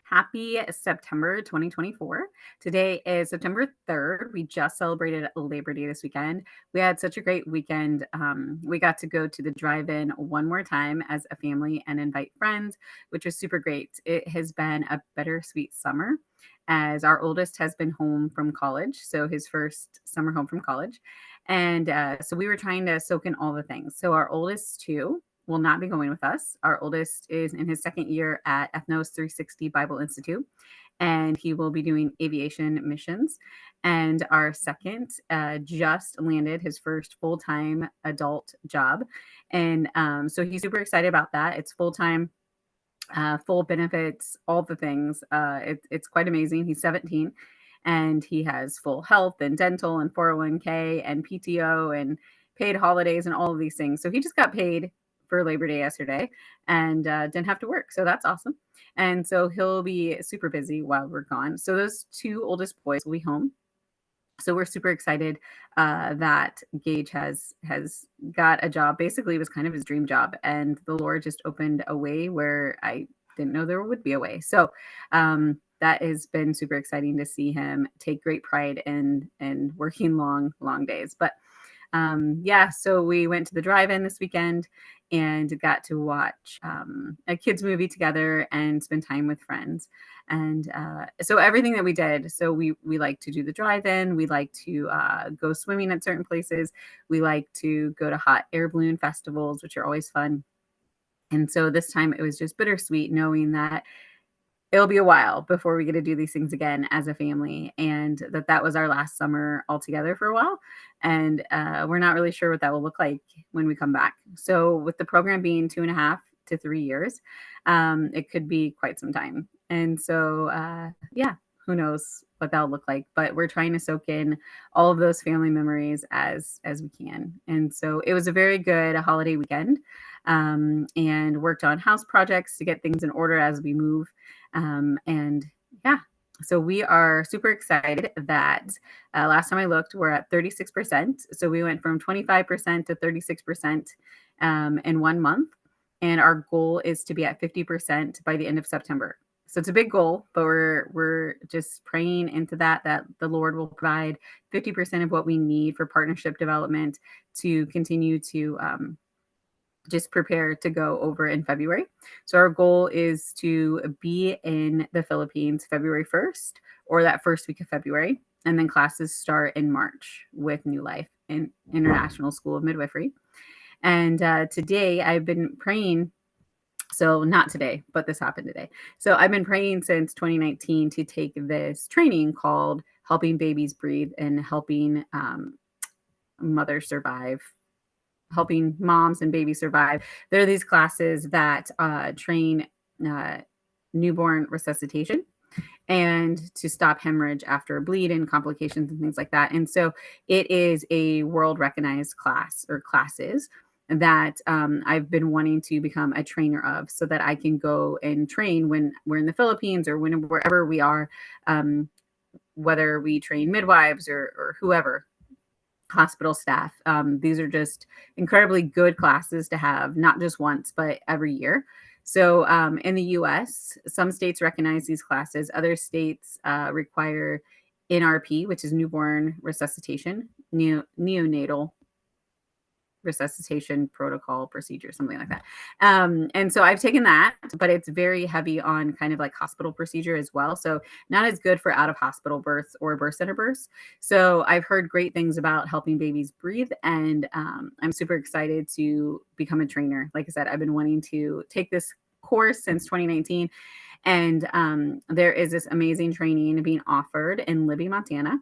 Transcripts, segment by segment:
Happy September 2024. Today is September 3rd. We just celebrated Labor Day this weekend. We had such a great weekend. We got to go to the drive in one more time as a family and invite friends, which was super great. It has been a bittersweet summer as our oldest has been home from college. So, his first summer home from college. And so we were trying to soak in all the things. So, our oldest, too, will not be going with us. Our oldest is in his second year at Ethnos 360 Bible Institute, and he will be doing aviation missions. And our second just landed his first full time adult job. And so he's super excited about that. It's full time, full benefits, all the things. It's quite amazing. He's 17 and he has full health and dental and 401k and PTO and paid holidays and all of these things. So he just got paid for Labor Day yesterday and didn't have to work. So that's awesome. And so he'll be super busy while we're gone. So those two oldest boys will be home. So we're super excited that Gage has got a job. Basically, it was kind of his dream job, and the Lord just opened a way where I didn't know there would be a way. So that has been super exciting to see him take great pride in working long days. But yeah, so we went to the drive-in this weekend and got to watch a kids movie together and spend time with friends. And so everything that we did, so we like to do the drive-in, we like to go swimming at certain places, we like to go to hot air balloon festivals, which are always fun. And so this time it was just bittersweet knowing that it'll be a while before we get to do these things again as a family, and that was our last summer all together for a while. And we're not really sure what that will look like when we come back. So with the program being 2.5 to 3 years, it could be quite some time. And so yeah, who knows what that'll look like, but we're trying to soak in all of those family memories as we can. And so it was a very good holiday weekend, and worked on house projects to get things in order as we move. And yeah, so we are super excited that last time I looked, we're at 36%. So we went from 25% to 36% in 1 month. And our goal is to be at 50% by the end of September. So it's a big goal, but we're just praying into that the Lord will provide 50% of what we need for partnership development to continue to just prepare to go over in February. So our goal is to be in the Philippines February 1st or that first week of February. And then classes start in March with New Life in International School of Midwifery. And today I've been praying. So not today, but this happened today. So I've been praying since 2019 to take this training called Helping Babies Breathe and helping mothers survive, helping moms and babies survive. There are these classes that train uh, newborn resuscitation and to stop hemorrhage after a bleed and complications and things like that. And so it is a world recognized class or classes that I've been wanting to become a trainer of so that I can go and train when we're in the Philippines or wherever we are, um, whether we train midwives or whoever, hospital staff. These are just incredibly good classes to have, not just once, but every year. So in the US, some states recognize these classes, other states require NRP, which is newborn resuscitation, neonatal resuscitation protocol procedure, something like that. And so I've taken that, but it's very heavy on kind of like hospital procedure as well. So not as good for out of hospital births or birth center births. So I've heard great things about helping babies breathe, and I'm super excited to become a trainer. Like I said, I've been wanting to take this course since 2019, and there is this amazing training being offered in Libby, Montana,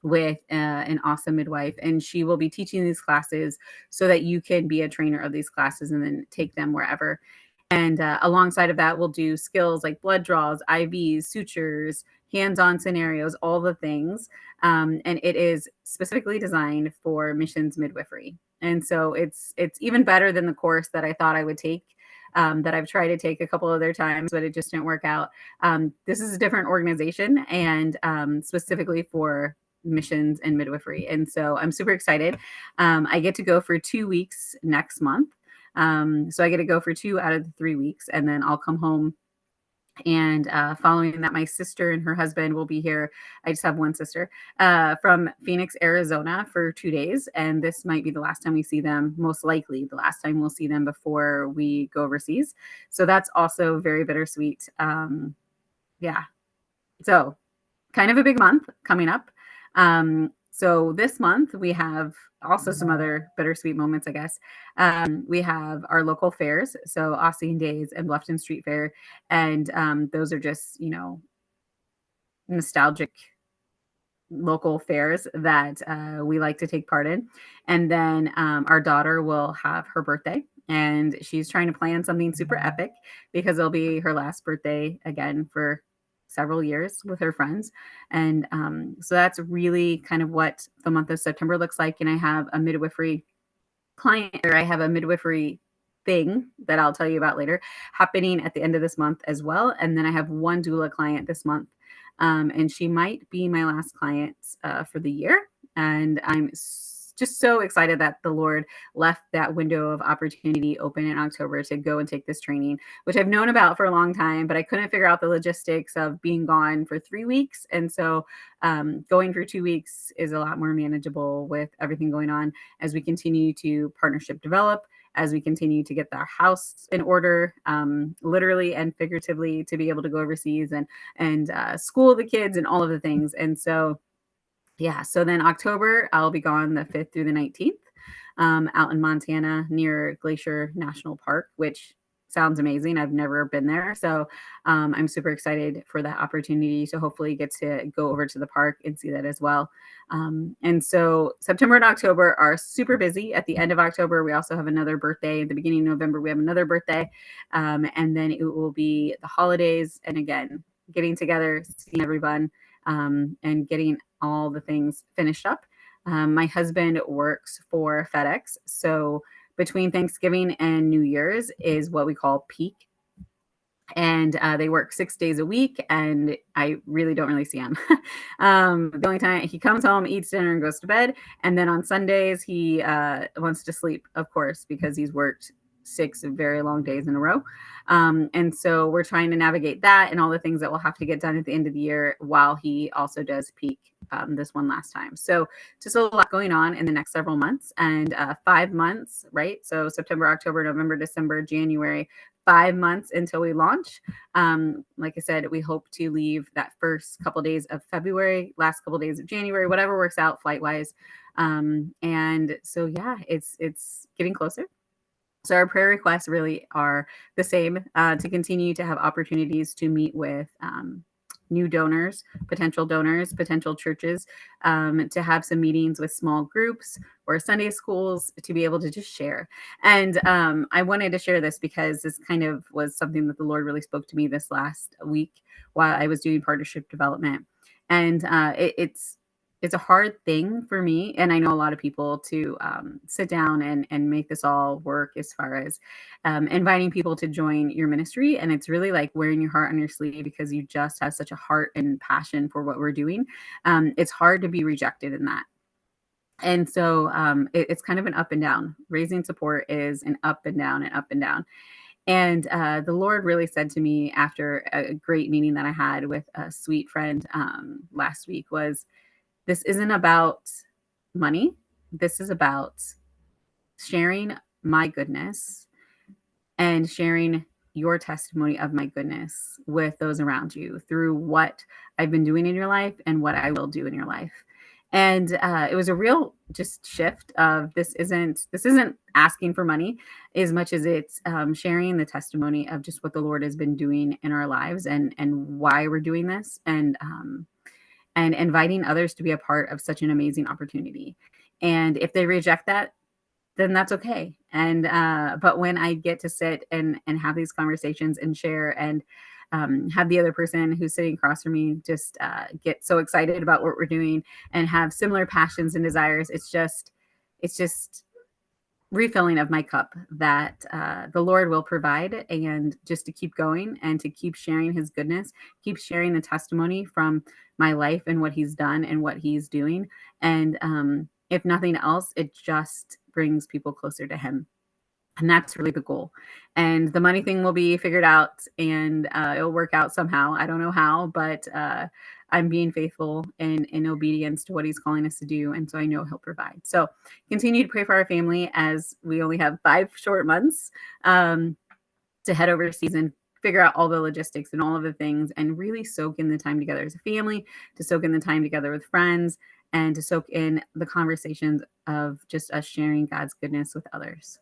with an awesome midwife, and she will be teaching these classes so that you can be a trainer of these classes and then take them wherever. And alongside of that, we'll do skills like blood draws, IVs, sutures, hands-on scenarios, all the things. And it is specifically designed for missions midwifery. And so it's even better than the course that I thought I would take. That I've tried to take a couple other times, but it just didn't work out. This is a different organization and specifically for missions and midwifery. And so I'm super excited. I get to go for 2 weeks next month. So I get to go for 2 out of the 3 weeks, and then I'll come home And following that, my sister and her husband will be here. I just have one sister from Phoenix, Arizona for 2 days. And this might be the last time we see them, most likely the last time we'll see them before we go overseas. So that's also very bittersweet. Yeah. So kind of a big month coming up. So this month we have also some other bittersweet moments, I guess. We have our local fairs, so Austin Days and Bluffton Street Fair, and those are just nostalgic local fairs that we like to take part in. And then our daughter will have her birthday, and she's trying to plan something super epic because it'll be her last birthday again for several years with her friends. And so that's really kind of what the month of September looks like. And I have a midwifery client, or I have a midwifery thing that I'll tell you about later happening at the end of this month as well. And then I have one doula client this month, and she might be my last client for the year. And I'm just so excited that the Lord left that window of opportunity open in October to go and take this training, which I've known about for a long time, but I couldn't figure out the logistics of being gone for 3 weeks. And so going for 2 weeks is a lot more manageable with everything going on as we continue to partnership develop, as we continue to get our house in order, literally and figuratively, to be able to go overseas and school the kids and all of the things. And so, yeah, so then October, I'll be gone the 5th through the 19th, out in Montana near Glacier National Park, which sounds amazing. I've never been there. So I'm super excited for that opportunity to hopefully get to go over to the park and see that as well. And so September and October are super busy. At the end of October, we also have another birthday. At the beginning of November, we have another birthday. And then it will be the holidays. And again, getting together, seeing everyone, and getting all the things finished up. My husband works for FedEx. So between Thanksgiving and New Year's is what we call peak. And they work 6 days a week, and I really don't really see him. The only time he comes home, eats dinner, and goes to bed. And then on Sundays, he wants to sleep, of course, because he's worked 6 very long days in a row. And so we're trying to navigate that and all the things that we'll have to get done at the end of the year while he also does peak this one last time. So just a lot going on in the next several months, and 5 months, right? So September, October, November, December, January, 5 months until we launch. Like I said, we hope to leave that first couple of days of February, last couple of days of January, whatever works out flight wise. And so, yeah, it's getting closer. So our prayer requests really are the same, to continue to have opportunities to meet with new donors, potential churches, to have some meetings with small groups or Sunday schools to be able to just share. And I wanted to share this because this kind of was something that the Lord really spoke to me this last week while I was doing partnership development. And it's a hard thing for me, and I know a lot of people, to sit down and make this all work as far as inviting people to join your ministry. And it's really like wearing your heart on your sleeve because you just have such a heart and passion for what we're doing. It's hard to be rejected in that. And so it's kind of an up and down. Raising support is an up and down and up and down. And the Lord really said to me after a great meeting that I had with a sweet friend last week was, this isn't about money. This is about sharing my goodness and sharing your testimony of my goodness with those around you through what I've been doing in your life and what I will do in your life. And it was a real just shift of, this isn't asking for money as much as it's sharing the testimony of just what the Lord has been doing in our lives, and why we're doing this, and inviting others to be a part of such an amazing opportunity. And if they reject that, then that's okay. And but when I get to sit and have these conversations and share, and have the other person who's sitting across from me just get so excited about what we're doing and have similar passions and desires, it's just refilling of my cup that the Lord will provide, and just to keep going and to keep sharing his goodness, keep sharing the testimony from my life and what he's done and what he's doing. And if nothing else, it just brings people closer to him. And that's really the goal. And the money thing will be figured out, and it'll work out somehow. I don't know how, but I'm being faithful in obedience to what he's calling us to do. And so I know he'll provide. So continue to pray for our family as we only have 5 short months um, to head overseas and figure out all the logistics and all of the things and really soak in the time together as a family, to soak in the time together with friends, and to soak in the conversations of just us sharing God's goodness with others.